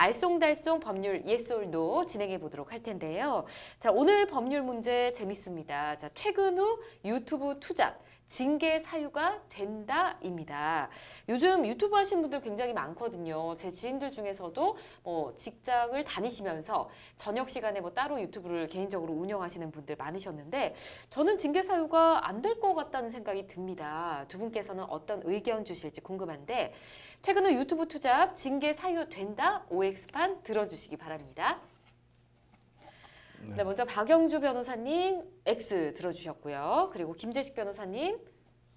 알쏭달쏭 법률 yes or no 진행해 보도록 할 텐데요. 자, 오늘 법률 문제 재밌습니다. 자, 퇴근 후 유튜브 투잡 징계 사유가 된다입니다. 요즘 유튜브 하시는 분들 굉장히 많거든요. 제 지인들 중에서도 직장을 다니시면서 저녁 시간에 따로 유튜브를 개인적으로 운영하시는 분들 많으셨는데 저는 징계 사유가 안 될 것 같다는 생각이 듭니다. 두 분께서는 어떤 의견 주실지 궁금한데 퇴근 후 유튜브 투잡 징계 사유 된다? OX판 들어주시기 바랍니다. 네, 먼저 박영주 변호사님 X 들어주셨고요. 그리고 김재식 변호사님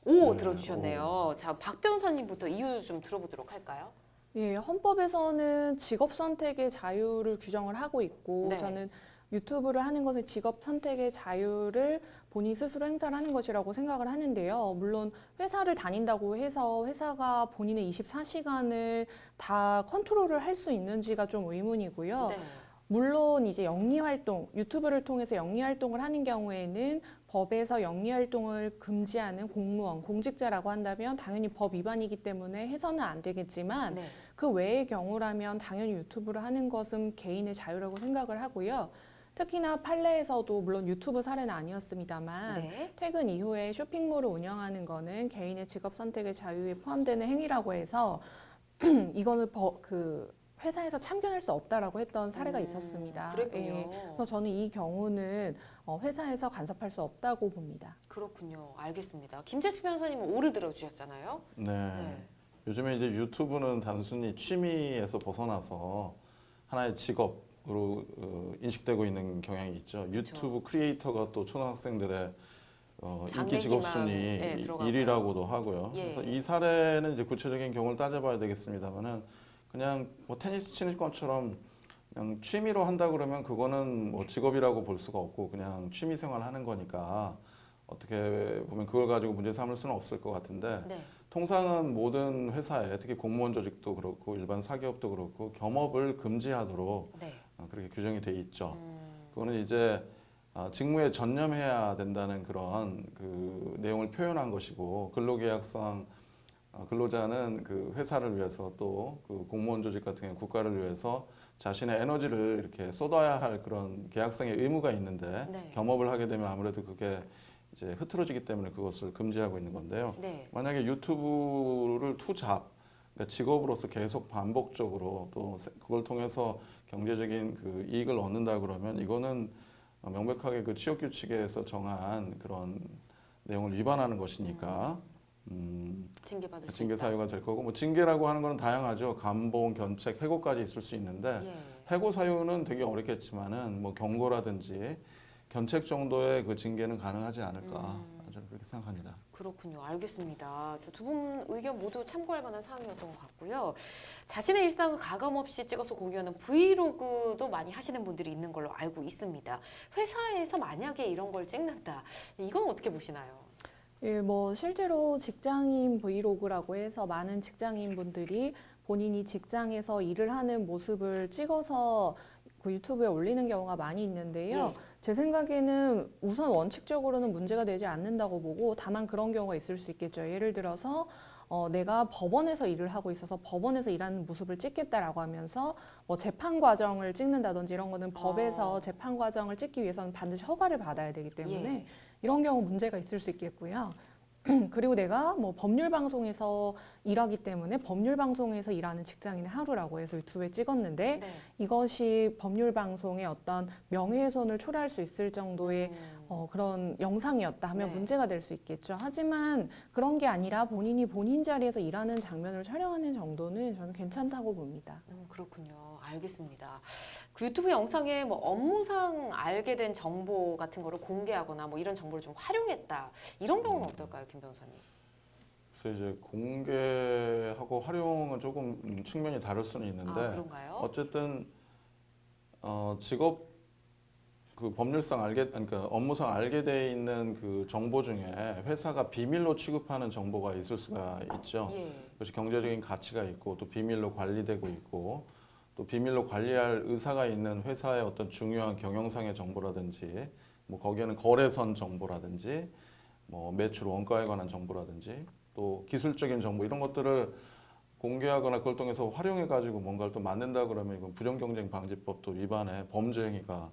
O 들어주셨네요. 자, 박 변호사님부터 이유 좀 들어보도록 할까요? 예, 헌법에서는 직업 선택의 자유를 규정을 하고 있고 네. 저는 유튜브를 하는 것은 직업 선택의 자유를 본인 스스로 행사를 하는 것이라고 생각을 하는데요. 물론 회사를 다닌다고 해서 회사가 본인의 24시간을 다 컨트롤을 할 수 있는지가 좀 의문이고요. 네. 물론 이제 영리활동, 유튜브를 통해서 영리활동을 하는 경우에는 법에서 영리활동을 금지하는 공무원, 공직자라고 한다면 당연히 법 위반이기 때문에 해서는 안 되겠지만 네. 그 외의 경우라면 당연히 유튜브를 하는 것은 개인의 자유라고 생각을 하고요. 특히나 판례에서도 물론 유튜브 사례는 아니었습니다만 네. 퇴근 이후에 쇼핑몰을 운영하는 거는 개인의 직업 선택의 자유에 포함되는 행위라고 해서 이거는 회사에서 참견할 수 없다라고 했던 사례가 있었습니다. 그랬군요. 예, 그래서 저는 이 경우는 회사에서 간섭할 수 없다고 봅니다. 그렇군요. 알겠습니다. 김재식 변호사님은 O를 들어주셨잖아요. 네. 네. 요즘에 이제 유튜브는 단순히 취미에서 벗어나서 하나의 직업으로 인식되고 있는 경향이 있죠. 유튜브 크리에이터가 또 초등학생들의 인기 직업 순위 1위라고도 하고요. 예. 그래서 이 사례는 이제 구체적인 경우를 따져봐야 되겠습니다만은 그냥 테니스 치는 것처럼 그냥 취미로 한다 그러면 그거는 직업이라고 볼 수가 없고 그냥 취미 생활 하는 거니까 어떻게 보면 그걸 가지고 문제 삼을 수는 없을 것 같은데 네. 통상은 모든 회사에 특히 공무원 조직도 그렇고 일반 사기업도 그렇고 겸업을 금지하도록 네. 그렇게 규정이 돼 있죠. 그거는 이제 직무에 전념해야 된다는 그런 그 내용을 표현한 것이고 근로계약상 근로자는 그 회사를 위해서 또 그 공무원 조직 같은 경우 국가를 위해서 자신의 에너지를 이렇게 쏟아야 할 그런 계약상의 의무가 있는데 네. 겸업을 하게 되면 아무래도 그게 이제 흐트러지기 때문에 그것을 금지하고 있는 건데요. 네. 만약에 유튜브를 투잡, 그러니까 직업으로서 계속 반복적으로 또 그걸 통해서 경제적인 그 이익을 얻는다 그러면 이거는 명백하게 그 취업 규칙에서 정한 그런 내용을 위반하는 것이니까 징계받을 수 징계 있다. 사유가 될 거고 징계라고 하는 건 다양하죠. 감봉, 견책, 해고까지 있을 수 있는데 예. 해고 사유는 되게 어렵겠지만은 경고라든지 견책 정도의 그 징계는 가능하지 않을까 저는 그렇게 생각합니다. 그렇군요. 알겠습니다. 두 분 의견 모두 참고할 만한 사항이었던 것 같고요. 자신의 일상을 가감없이 찍어서 공유하는 브이로그도 많이 하시는 분들이 있는 걸로 알고 있습니다. 회사에서 만약에 이런 걸 찍는다. 이건 어떻게 보시나요? 예, 실제로 직장인 브이로그라고 해서 많은 직장인 분들이 본인이 직장에서 일을 하는 모습을 찍어서 그 유튜브에 올리는 경우가 많이 있는데요. 예. 제 생각에는 우선 원칙적으로는 문제가 되지 않는다고 보고 다만 그런 경우가 있을 수 있겠죠. 예를 들어서 내가 법원에서 일을 하고 있어서 법원에서 일하는 모습을 찍겠다라고 하면서 재판 과정을 찍는다든지 이런 거는 법에서 재판 과정을 찍기 위해서는 반드시 허가를 받아야 되기 때문에 예. 이런 경우 문제가 있을 수 있겠고요. 그리고 내가 법률 방송에서 일하기 때문에 법률 방송에서 일하는 직장인의 하루라고 해서 유튜브에 찍었는데 네. 이것이 법률 방송의 어떤 명예훼손을 초래할 수 있을 정도의 그런 영상이었다 하면 네. 문제가 될 수 있겠죠. 하지만 그런 게 아니라 본인이 본인 자리에서 일하는 장면을 촬영하는 정도는 저는 괜찮다고 봅니다. 그렇군요. 알겠습니다. 그 유튜브 영상에 업무상 알게 된 정보 같은 거를 공개하거나 이런 정보를 좀 활용했다. 이런 경우는 어떨까요, 김 변호사님? 그래서 이제 공개하고 활용은 조금 측면이 다를 수는 있는데 그런가요? 어쨌든 직업 그 법률상 그러니까 업무상 알게 돼 있는 그 정보 중에 회사가 비밀로 취급하는 정보가 있을 수가 있죠. 예. 그것이 경제적인 가치가 있고 또 비밀로 관리되고 있고 또 비밀로 관리할 의사가 있는 회사의 어떤 중요한 경영상의 정보라든지 거기에는 거래선 정보라든지 매출 원가에 관한 정보라든지 또 기술적인 정보 이런 것들을 공개하거나 그걸 통해서 활용해가지고 뭔가를 또 만든다 그러면 이건 부정경쟁방지법도 위반의 범죄 행위가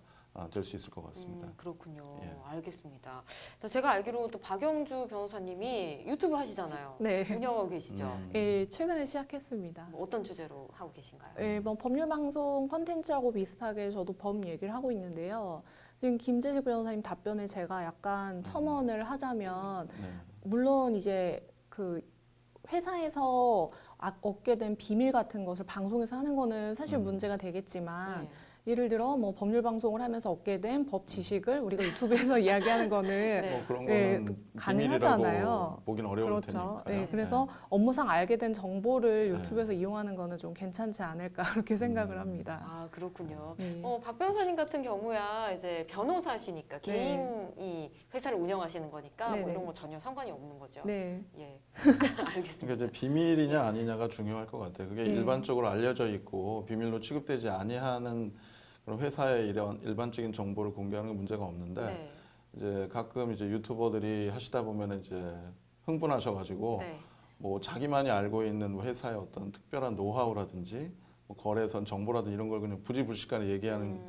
될 수 있을 것 같습니다. 그렇군요. 예. 알겠습니다. 제가 알기로 또 박영주 변호사님이 유튜브 하시잖아요. 네. 운영하고 계시죠. 예, 최근에 시작했습니다. 뭐 어떤 주제로 하고 계신가요? 예, 뭐 법률 방송 컨텐츠하고 비슷하게 저도 법 얘기를 하고 있는데요. 지금 김재식 변호사님 답변에 제가 약간 첨언을 하자면 네. 물론 이제 그 회사에서 얻게 된 비밀 같은 것을 방송에서 하는 거는 사실 문제가 되겠지만 네. 예를 들어 뭐 법률 방송을 하면서 얻게 된 법 지식을 우리가 유튜브에서 이야기하는 거는 네. 뭐 그런 네, 거는 가능하잖아요. 비밀이라고 보긴 어려울 그렇죠. 테니까요. 네, 그래서 업무상 알게 된 정보를 네. 유튜브에서 이용하는 거는 좀 괜찮지 않을까 그렇게 생각을 합니다. 아, 그렇군요. 네. 박 변호사님 같은 경우야 이제 변호사시니까 네. 개인이 회사를 운영하시는 거니까 뭐 네네. 이런 거 전혀 상관이 없는 거죠. 네. 예. 그러니까 알겠습니다. 이제 비밀이냐 아니냐가 중요할 것 같아요. 그게 네. 일반적으로 알려져 있고 비밀로 취급되지 아니하는 그런 회사의 이런 일반적인 정보를 공개하는 건 문제가 없는데 네. 이제 가끔 이제 유튜버들이 하시다 보면 이제 흥분하셔가지고 네. 뭐 자기만이 알고 있는 뭐 회사의 어떤 특별한 노하우라든지 뭐 거래선 정보라든지 이런 걸 그냥 부지불식간에 얘기하는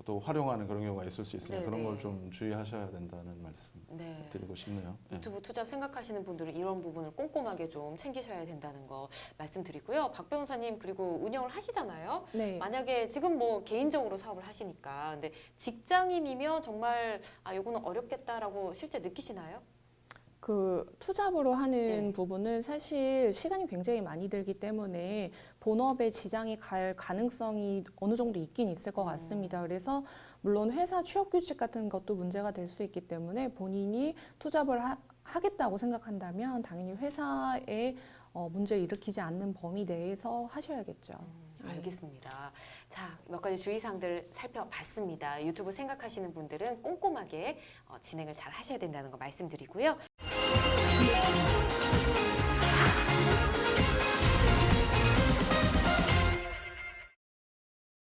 또 활용하는 그런 경우가 있을 수 있으니까 그런 걸 네네. 좀 주의하셔야 된다는 말씀 네. 드리고 싶네요. 예. 유튜브 투잡 생각하시는 분들은 이런 부분을 꼼꼼하게 좀 챙기셔야 된다는 거 말씀드리고요. 박 변호사님 그리고 운영을 하시잖아요. 네. 만약에 지금 뭐 개인적으로 사업을 하시니까 근데 직장인이면 정말 요거는 어렵겠다라고 실제 느끼시나요? 그 투잡으로 하는 예. 부분은 사실 시간이 굉장히 많이 들기 때문에 본업에 지장이 갈 가능성이 어느 정도 있긴 있을 것 같습니다. 그래서 물론 회사 취업 규칙 같은 것도 문제가 될 수 있기 때문에 본인이 투잡을 하겠다고 생각한다면 당연히 회사에 문제를 일으키지 않는 범위 내에서 하셔야겠죠. 알겠습니다. 자, 몇 가지 주의사항들 살펴봤습니다. 유튜브 생각하시는 분들은 꼼꼼하게 진행을 잘 하셔야 된다는 거 말씀드리고요.